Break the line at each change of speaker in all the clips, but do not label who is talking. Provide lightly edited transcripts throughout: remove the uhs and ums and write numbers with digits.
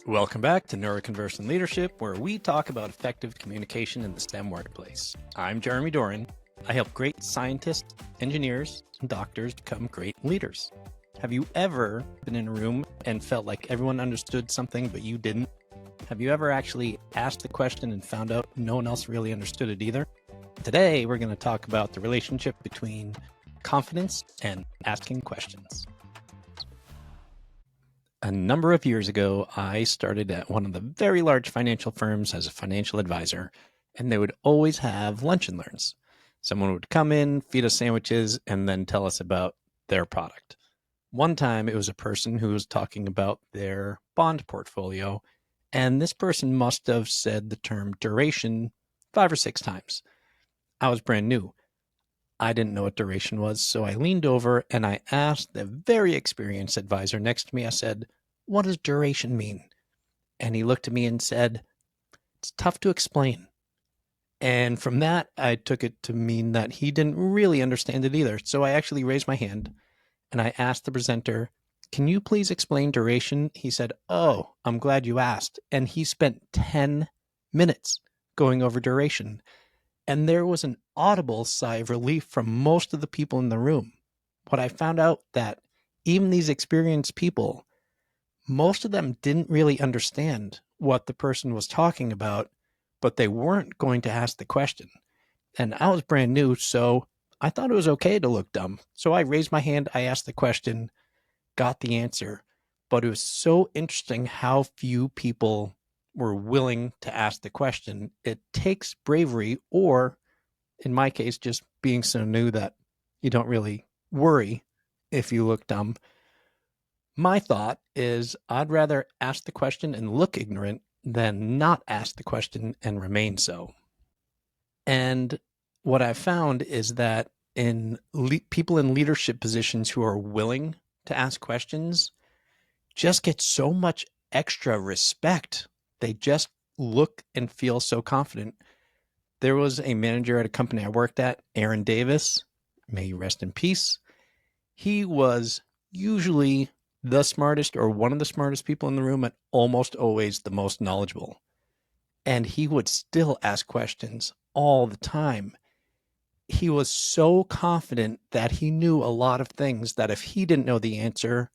Welcome back to Neuroconversion Leadership, where we talk about effective communication in the STEM workplace. I'm Jeremy Doran. I help great scientists, engineers, and doctors become great leaders. Have you ever been in a room and felt like everyone understood something but you didn't? Have you ever actually asked the question and found out no one else really understood it either? Today, we're going to talk about the relationship between confidence and asking questions. A number of years ago, I started at one of the very large financial firms as a financial advisor, and they would always have lunch and learns. Someone would come in, feed us sandwiches, and then tell us about their product. One time, it was a person who was talking about their bond portfolio, and this person must have said the term duration 5 or 6 times. I was brand new. I didn't know what duration was, so I leaned over and I asked the very experienced advisor next to me, I said, "What does duration mean?" And he looked at me and said, "It's tough to explain." And from that, I took it to mean that he didn't really understand it either. So I actually raised my hand and I asked the presenter, "Can you please explain duration?" He said, "Oh, I'm glad you asked." And he spent 10 minutes going over duration. And there was an audible sigh of relief from most of the people in the room. What I found out that even these experienced people, most of them didn't really understand what the person was talking about, but they weren't going to ask the question. And I was brand new, so I thought it was okay to look dumb. So I raised my hand, I asked the question, got the answer. But it was so interesting how few people were willing to ask the question. It takes bravery, or in my case, just being so new that you don't really worry if you look dumb. My thought is I'd rather ask the question and look ignorant than not ask the question and remain so. And what I've found is that in people in leadership positions who are willing to ask questions just get so much extra respect. They just look and feel so confident. There was a manager at a company I worked at, Aaron Davis, may he rest in peace. He was usually the smartest or one of the smartest people in the room and almost always the most knowledgeable. And he would still ask questions all the time. He was so confident that he knew a lot of things that if he didn't know the answer,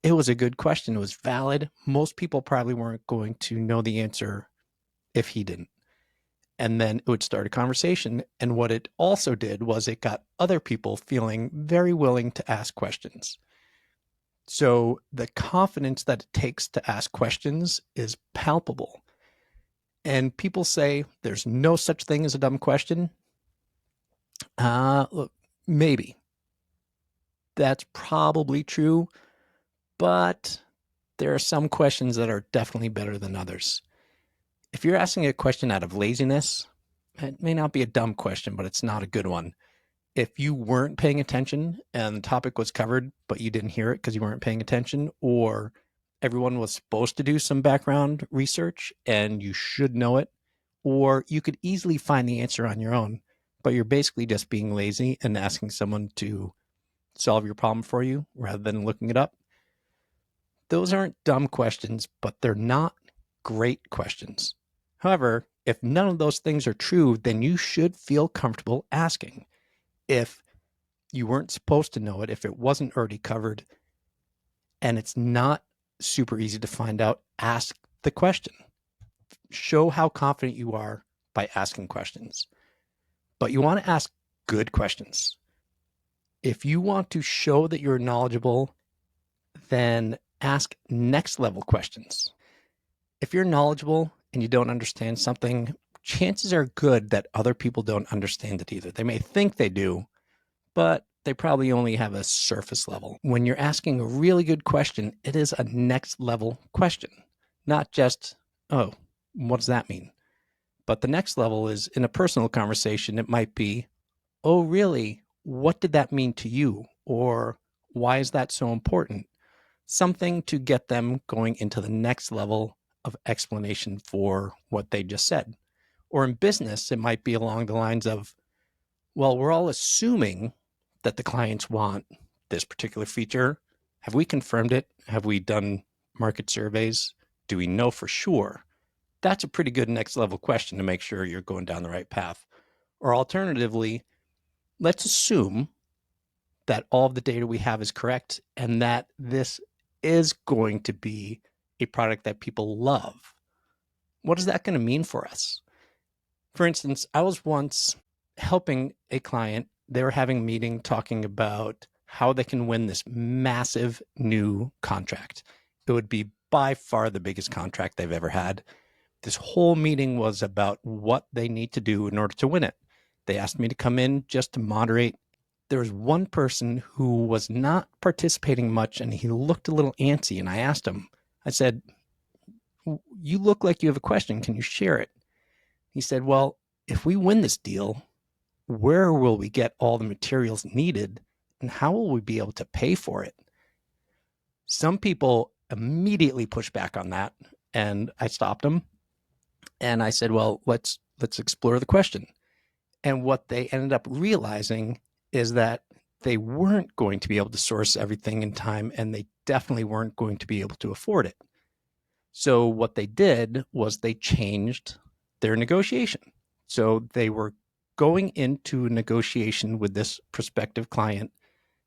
it was a good question. It was valid. Most people probably weren't going to know the answer if he didn't. And then it would start a conversation. And what it also did was it got other people feeling very willing to ask questions. So the confidence that it takes to ask questions is palpable. And people say there's no such thing as a dumb question. Look, maybe. That's probably true. But there are some questions that are definitely better than others. If you're asking a question out of laziness, it may not be a dumb question, but it's not a good one. If you weren't paying attention and the topic was covered, but you didn't hear it because you weren't paying attention, or everyone was supposed to do some background research and you should know it, or you could easily find the answer on your own, but you're basically just being lazy and asking someone to solve your problem for you rather than looking it up. Those aren't dumb questions, but they're not great questions. However, if none of those things are true, then you should feel comfortable asking. If you weren't supposed to know it, if it wasn't already covered, and it's not super easy to find out, ask the question. Show how confident you are by asking questions. But you want to ask good questions. If you want to show that you're knowledgeable, then ask next level questions. If you're knowledgeable and you don't understand something, chances are good that other people don't understand it either. They may think they do, but they probably only have a surface level. When you're asking a really good question, it is a next level question, not just, "Oh, what does that mean?" But the next level is in a personal conversation, it might be, "Oh, really? What did that mean to you?" Or, "Why is that so important?" Something to get them going into the next level of explanation for what they just said. Or in business, it might be along the lines of, "Well, we're all assuming that the clients want this particular feature. Have we confirmed it? Have we done market surveys? do we know for sure? That's a pretty good next level question to make sure you're going down the right path. Or alternatively, let's assume that all of the data we have is correct and that this is going to be a product that people love. What is that going to mean for us? For instance, I was once helping a client. They were having a meeting talking about how they can win this massive new contract. It would be by far the biggest contract they've ever had. This whole meeting was about what they need to do in order to win it. They asked me to come in just to moderate. There was one person who was not participating much and he looked a little antsy, and I asked him, I said, "You look like you have a question. Can you share it?" He said, "Well, if we win this deal, where will we get all the materials needed and how will we be able to pay for it?" Some people immediately pushed back on that, and I stopped them and I said, "Well, let's explore the question." And what they ended up realizing is that they weren't going to be able to source everything in time, and they definitely weren't going to be able to afford it. So what they did was they changed their negotiation. So they were going into a negotiation with this prospective client,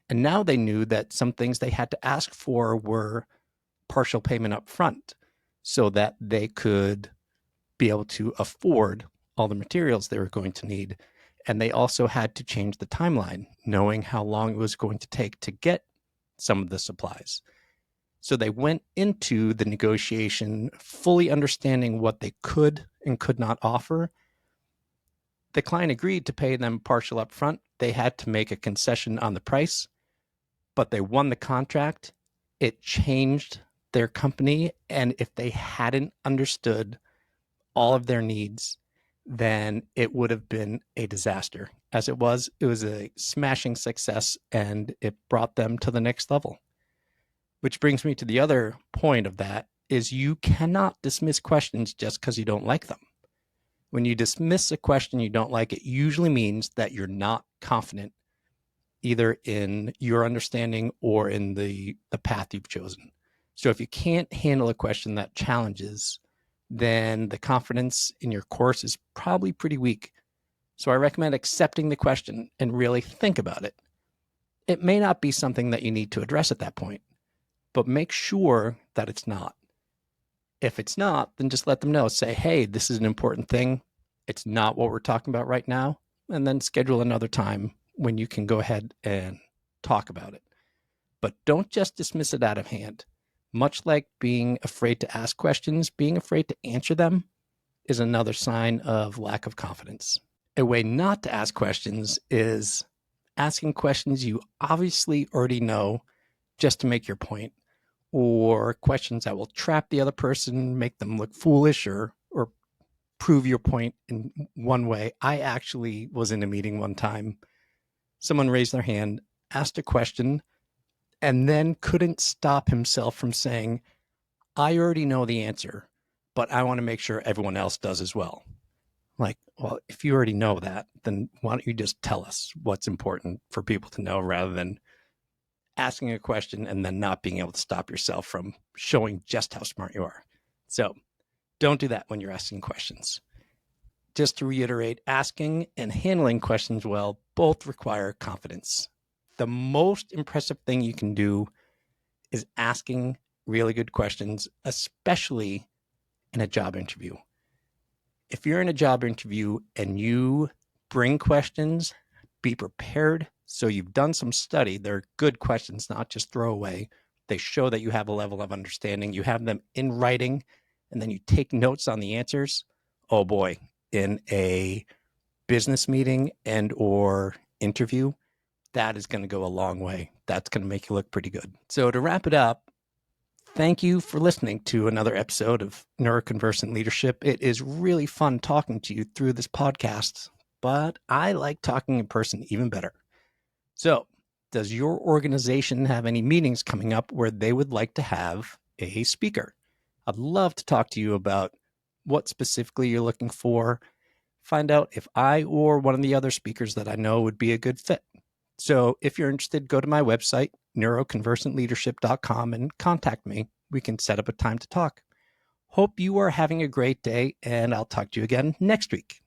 and now they knew that some things they had to ask for were partial payment up front so that they could be able to afford all the materials they were going to need. And they also had to change the timeline, knowing how long it was going to take to get some of the supplies. So they went into the negotiation fully understanding what they could and could not offer. The client agreed to pay them partial upfront. They had to make a concession on the price, but they won the contract. It changed their company. And if they hadn't understood all of their needs, then it would have been a disaster. As it was a smashing success, and it brought them to the next level. Which brings me to the other point of that is you cannot dismiss questions just because you don't like them. When you dismiss a question you don't like, it usually means that you're not confident either in your understanding or in the path you've chosen. So if you can't handle a question that challenges, then the confidence in your course is probably pretty weak. So I recommend accepting the question and really think about it. It may not be something that you need to address at that point, but make sure that it's not. If it's not, then just let them know. Say, hey, this is an important thing. It's not what we're talking about right now. And then schedule another time when you can go ahead and talk about it. But don't just dismiss it out of hand. Much like being afraid to ask questions, being afraid to answer them is another sign of lack of confidence. A way not to ask questions is asking questions you obviously already know just to make your point, or questions that will trap the other person, make them look foolish, or prove your point in one way. I actually was in a meeting one time. Someone raised their hand, asked a question, and then couldn't stop himself from saying, I already know the answer, but I want to make sure everyone else does as well. Like, well, if you already know that, then why don't you just tell us what's important for people to know rather than asking a question and then not being able to stop yourself from showing just how smart you are. So don't do that when you're asking questions. Just to reiterate, asking and handling questions well both require confidence. The most impressive thing you can do is asking really good questions, especially in a job interview. If you're in a job interview and you bring questions, be prepared. So you've done some study. They're good questions, not just throwaway. They show that you have a level of understanding. You have them in writing, and then you take notes on the answers. Oh boy, in a business meeting and or interview, that is going to go a long way. That's going to make you look pretty good. So to wrap it up, thank you for listening to another episode of Neuroconversant Leadership. It is really fun talking to you through this podcast, but I like talking in person even better. So, does your organization have any meetings coming up where they would like to have a speaker? I'd love to talk to you about what specifically you're looking for, find out if I or one of the other speakers that I know would be a good fit. So if you're interested, go to my website, neuroconversantleadership.com, and contact me. We can set up a time to talk. Hope you are having a great day, and I'll talk to you again next week.